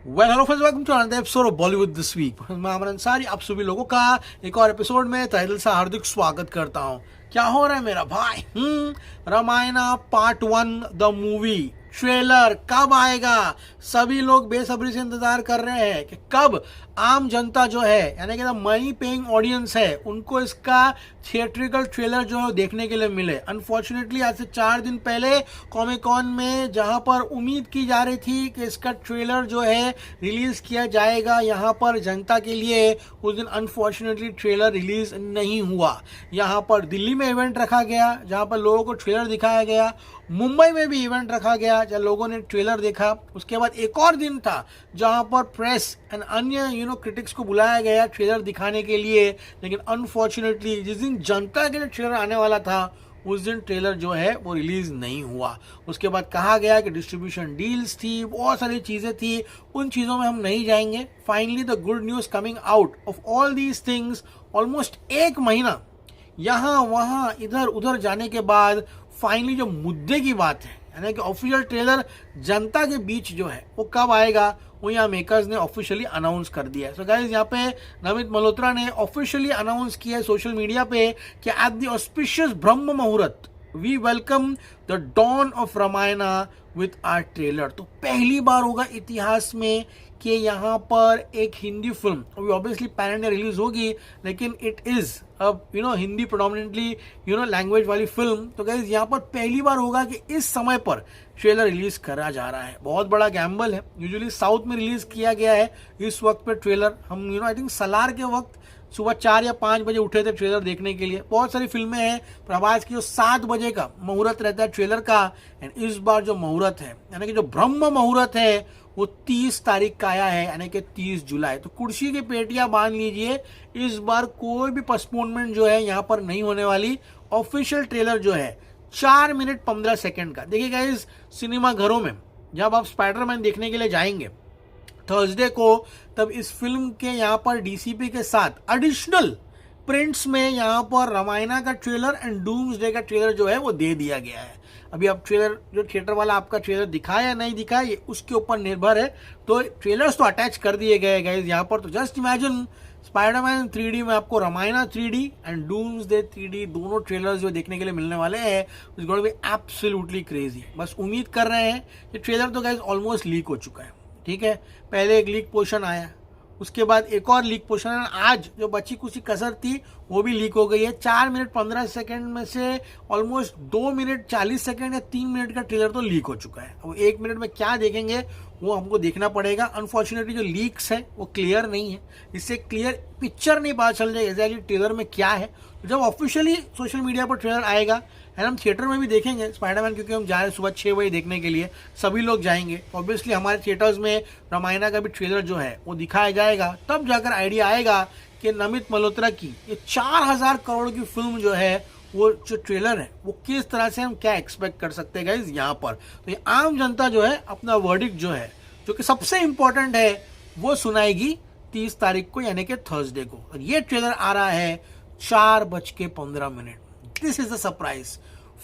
Well hello friends, welcome to another episode of Bollywood this week. मैं अमर अंसारी आप सभी लोगों का एक और एपिसोड में तहे दिल से हार्दिक स्वागत करता हूं। क्या हो रहा है मेरा भाई? Ramayana part 1 the movie trailer कब आएगा? सभी लोग बेसब्री से इंतजार कर रहे हैं कि कब आम जनता जो है यानी कि मनी पेइंग ऑडियंस है उनको इसका थिएट्रिकल ट्रेलर जो है देखने के लिए मिले। अनफॉर्चुनेटली आज से 4 दिन पहले कॉमिक कॉन में जहां पर उम्मीद की जा रही थी कि इसका ट्रेलर जो है रिलीज किया जाएगा यहाँ पर जनता के लिए, उस दिन अनफॉर्चुनेटली ट्रेलर रिलीज नहीं हुआ। यहाँ पर दिल्ली में इवेंट रखा गया जहाँ पर लोगों को ट्रेलर दिखाया गया, मुंबई में भी इवेंट रखा गया जहाँ लोगों ने ट्रेलर देखा। उसके बाद एक और दिन था जहाँ पर प्रेस एंड अन्य क्रिटिक्स को बुलाया गया ट्रेलर दिखाने के लिए, लेकिन अनफॉर्चुनेटली जिस दिन जनता के लिए ट्रेलर आने वाला था उस दिन ट्रेलर जो है वो रिलीज नहीं हुआ। उसके बाद कहा गया कि डिस्ट्रीब्यूशन डील्स थी, बहुत सारी चीज़ें थी, उन चीज़ों में हम नहीं जाएंगे। Finally the good news coming out of all these things, almost एक महीना यहाँ वहाँ इधर उधर जाने के बाद फाइनली जो मुद्दे की बात है यानी कि ऑफिशियल ट्रेलर जनता के बीच जो है वो कब आएगा वो यहाँ मेकर्स ने ऑफिशियली अनाउंस कर दिया है। सो गाइस यहाँ पे नमित मल्होत्रा ने ऑफिशियली अनाउंस किया है सोशल मीडिया पे कि at the auspicious Brahma Muhurat we welcome the dawn of Ramayana with our trailer. तो पहली बार होगा इतिहास में कि यहाँ पर एक हिंदी फिल्म, अभी ऑब्वियसली पैन इंडिया रिलीज होगी लेकिन इट इज अब हिंदी प्रोडोमिनेटली लैंग्वेज वाली फिल्म। तो गाइस यहाँ पर पहली बार होगा कि इस समय पर ट्रेलर रिलीज करा जा रहा है। बहुत बड़ा गैम्बल है। यूजुअली साउथ में रिलीज किया गया है इस वक्त पे ट्रेलर। हम आई थिंक सलार के वक्त सुबह 4 या 5 बजे उठे थे ट्रेलर देखने के लिए। बहुत सारी फिल्में हैं प्रभास की जो 7 बजे का मुहूर्त रहता है ट्रेलर का, एंड इस बार जो मुहूर्त है यानी कि जो ब्रह्म मुहूर्त है वो 30 तारीख का आया है यानी कि 30 जुलाई। तो कुर्सी की पेटियां बांध लीजिए, इस बार कोई भी पोस्टपोनमेंट जो है यहाँ पर नहीं होने वाली। ऑफिशियल ट्रेलर जो है 4 मिनट 15 सेकेंड का। देखिएगा इस सिनेमा घरों में जब आप स्पाइडरमैन देखने के लिए जाएंगे थर्सडे को, तब इस फिल्म के यहाँ पर डीसीपी के साथ एडिशनल प्रिंट्स में यहाँ पर रामायणा का ट्रेलर एंड डूम्सडे का ट्रेलर जो है वो दे दिया गया है। अभी अब ट्रेलर जो थिएटर वाला आपका ट्रेलर दिखाया या नहीं दिखाया ये उसके ऊपर निर्भर है। तो ट्रेलर्स तो अटैच कर दिए गए गाइस यहाँ पर। तो जस्ट इमेजिन स्पाइडरमैन 3D में आपको Ramayana 3D and doomsday 3D दोनों ट्रेलर्स जो देखने के लिए मिलने वाले हैं, it's going to be absolutely crazy. बस उम्मीद कर रहे हैं कि ट्रेलर तो गाइस ऑलमोस्ट लीक हो चुका है, ठीक है। पहले एक लीक पोर्शन आया, उसके बाद एक और लीक पोर्शन, आज जो बची कुछ कसर थी वो भी लीक हो गई है। 4 मिनट 15 सेकंड में से ऑलमोस्ट 2 मिनट 40 सेकंड या 3 मिनट का ट्रेलर तो लीक हो चुका है। अब 1 मिनट में क्या देखेंगे वो हमको देखना पड़ेगा। अनफॉर्चुनेटली जो लीक्स है वो क्लियर नहीं है, इससे क्लियर पिक्चर नहीं पता चल जाएगी एग्जैक्टली ट्रेलर में क्या है। तो जब ऑफिशियली सोशल मीडिया पर ट्रेलर आएगा एंड हम थिएटर में भी देखेंगे स्पाइडरमैन, क्योंकि हम जा रहे हैं सुबह 6 बजे देखने के लिए, सभी लोग जाएंगे। ऑब्वियसली हमारे थिएटर्स में रामायणा का भी ट्रेलर जो है वो दिखाया जाएगा, तब जाकर आइडिया आएगा कि नमित मल्होत्रा की ये 4000 करोड़ की फिल्म जो है वो जो ट्रेलर है वो किस तरह से हम क्या एक्सपेक्ट कर सकते हैं गाइस यहाँ पर। तो ये आम जनता जो है अपना वर्डिक्ट जो है जो कि सबसे इंपॉर्टेंट है वो सुनाएगी 30 तारीख को यानी कि थर्सडे को। और ये ट्रेलर आ रहा है 4:15। This is the surprise.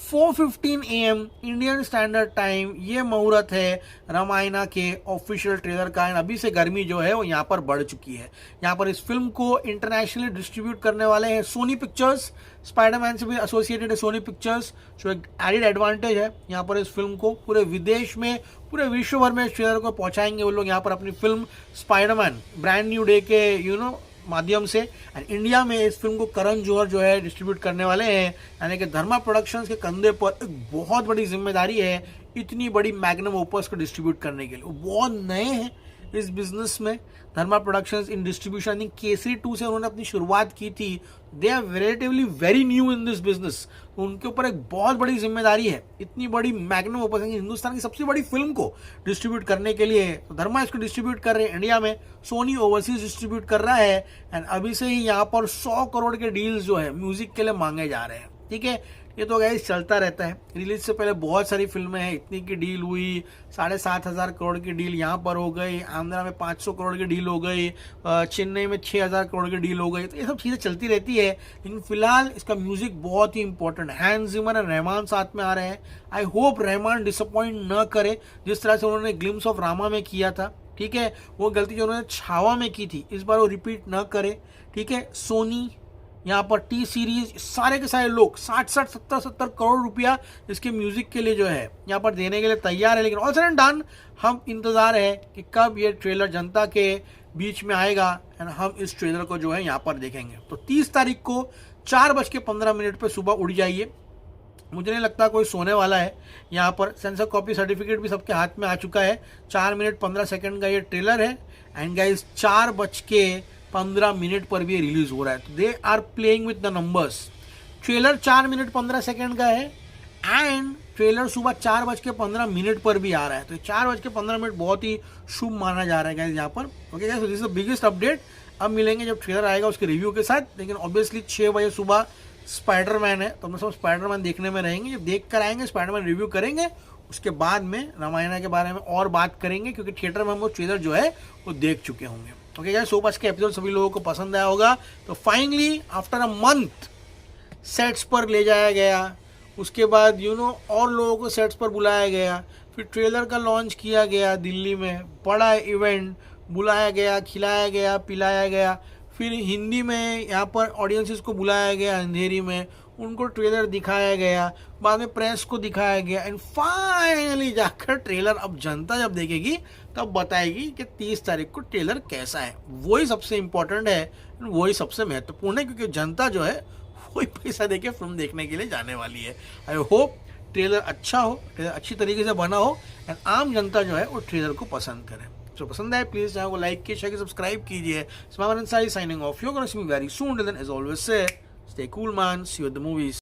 4:15 AM Indian standard time ये मुहूर्त है रामायणा के ऑफिशियल ट्रेलर का। अभी से गर्मी जो है वो यहाँ पर बढ़ चुकी है। यहाँ पर इस फिल्म को इंटरनेशनली डिस्ट्रीब्यूट करने वाले हैं सोनी पिक्चर्स। स्पाइडरमैन से भी एसोसिएटेड है सोनी पिक्चर्स, जो एक एडिड एडवांटेज है। यहाँ पर इस फिल्म को पूरे विदेश में, पूरे विश्व भर में इस ट्रेलर को पहुंचाएंगे वो लोग यहाँ पर अपनी film Spiderman brand new day के माध्यम से। एंड इंडिया में इस फिल्म को करण जौहर जो है डिस्ट्रीब्यूट करने वाले हैं, यानी कि धर्मा प्रोडक्शंस के कंधे पर एक बहुत बड़ी जिम्मेदारी है इतनी बड़ी मैग्नम ओपस को डिस्ट्रीब्यूट करने के लिए। वो बहुत नए हैं इस बिजनेस में। Dharma productions in distribution, I think Kesari 2 से उन्होंने अपनी शुरुआत की थी। They are relatively very new in this business. तो उनके ऊपर एक बहुत बड़ी जिम्मेदारी है इतनी बड़ी मैग्नम ओपस हिंदुस्तान की सबसे बड़ी फिल्म को डिस्ट्रीब्यूट करने के लिए। तो धर्मा इसको डिस्ट्रीब्यूट कर रहे हैं इंडिया में, सोनी ओवरसीज डिस्ट्रीब्यूट कर रहा है। एंड अभी से ही यहाँ पर 100 करोड़ के डील्स जो है म्यूजिक के लिए मांगे जा रहे हैं, ठीक है। ये तो गाइस चलता रहता है। रिलीज से पहले बहुत सारी फिल्में हैं, इतनी की डील हुई, 7,500 करोड़ की डील यहाँ पर हो गई, आंध्रा में 500 करोड़ की डील हो गई, चेन्नई में 6,000 करोड़ की डील हो गई। तो ये सब चीज़ें चलती रहती है, लेकिन फिलहाल इसका म्यूजिक बहुत ही इंपॉर्टेंट है। हैंस जिमर और रहमान साथ में आ रहे हैं। आई होप रहमान डिसअपॉइंट न करे जिस तरह से उन्होंने ग्लिम्स ऑफ रामा में किया था, ठीक है, वो गलती जो उन्होंने छावा में की थी इस बार वो रिपीट ना करे, ठीक है। सोनी, यहाँ पर टी सीरीज, सारे के सारे लोग 60-60, 70-70 करोड़ रुपया इसके म्यूजिक के लिए जो है यहाँ पर देने के लिए तैयार है। लेकिन ऑल सेड एंड डन, हम इंतजार है कि कब ये ट्रेलर जनता के बीच में आएगा एंड हम इस ट्रेलर को जो है यहाँ पर देखेंगे। तो 30 तारीख को 4:15 पे सुबह उड़ जाइए। मुझे नहीं लगता कोई सोने वाला है। यहाँ पर सेंसर कॉपी सर्टिफिकेट भी सबके हाथ में आ चुका है। 4 मिनट 15 सेकंड का ये ट्रेलर है एंड गाइस 4:15 पर भी रिलीज हो रहा है। तो they are playing with the numbers. Trailer 4 minute 15 second का है एंड ट्रेलर सुबह 4:15 पर भी आ रहा है। तो 4:15 बहुत ही शुभ माना जा रहा है गाइस यहाँ पर। Okay guys, this is the biggest update. अब मिलेंगे जब ट्रेलर आएगा उसके रिव्यू के साथ। लेकिन ऑब्वियसली 6 बजे सुबह स्पाइडरमैन है, तो हम सब स्पाइडरमैन देखने में रहेंगे। जब देख कर आएंगे स्पाइडरमैन रिव्यू करेंगे, उसके बाद में रामायण के बारे में और बात करेंगे, क्योंकि थिएटर में हम वो ट्रेलर जो है वो देख चुके होंगे। ओके गाइस, सो आज का एपिसोड सभी लोगों को पसंद आया होगा। तो finally after a month sets पर ले जाया गया, उसके बाद और लोगों को सेट्स पर बुलाया गया, फिर ट्रेलर का लॉन्च किया गया दिल्ली में, बड़ा इवेंट, बुलाया गया, खिलाया गया, पिलाया गया, फिर हिंदी में यहाँ पर ऑडियंसेस को बुलाया गया, अंधेरी में उनको ट्रेलर दिखाया गया, बाद में प्रेस को दिखाया गया एंड फाइनली जाकर ट्रेलर अब जनता जब देखेगी तब बताएगी कि 30 तारीख को ट्रेलर कैसा है। वही सबसे इम्पोर्टेंट है, वही सबसे महत्वपूर्ण है, क्योंकि जनता जो है वही पैसा देके फिल्म देखने के लिए जाने वाली है। आई होप ट्रेलर अच्छा हो, ट्रेलर अच्छी तरीके से बना हो एंड आम जनता जो है वो ट्रेलर को पसंद करे। जो पसंद आए प्लीज चैनल को लाइक कीजिए, शेयर सब्सक्राइब कीजिए। Smile signing off, you gonna see me very soon, then as always say stay cool man, see you at the movies.